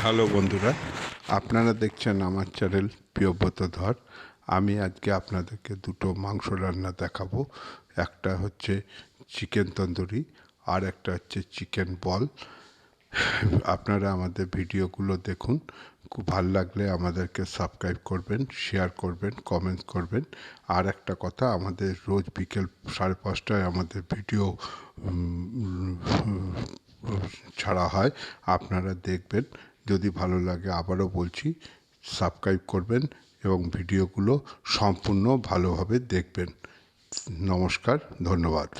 Hello বন্ধুরা, আপনারা দেখছেন আমার চ্যানেল প্রিয়ব্রত ধর। আমি আজকে আপনাদেরকে দুটো মাংস রান্না দেখাবো। একটা হচ্ছে চিকেন তন্দুরি আর একটা হচ্ছে চিকেন বল। আপনারা আমাদের ভিডিওগুলো দেখুন, খুব ভালো লাগলে আমাদেরকে সাবস্ক্রাইব করবেন, শেয়ার করবেন, কমেন্ট করবেন। আর একটা কথা, আমাদের রোজ বিকেল 5:30টায় আমাদের ভিডিও ছাড়া হয়, আপনারা দেখবেন। যদি ভালো লাগে আবারও বলছি, সাবস্ক্রাইব করবেন এবং ভিডিওগুলো সম্পূর্ণ ভালোভাবে দেখবেন। নমস্কার, ধন্যবাদ।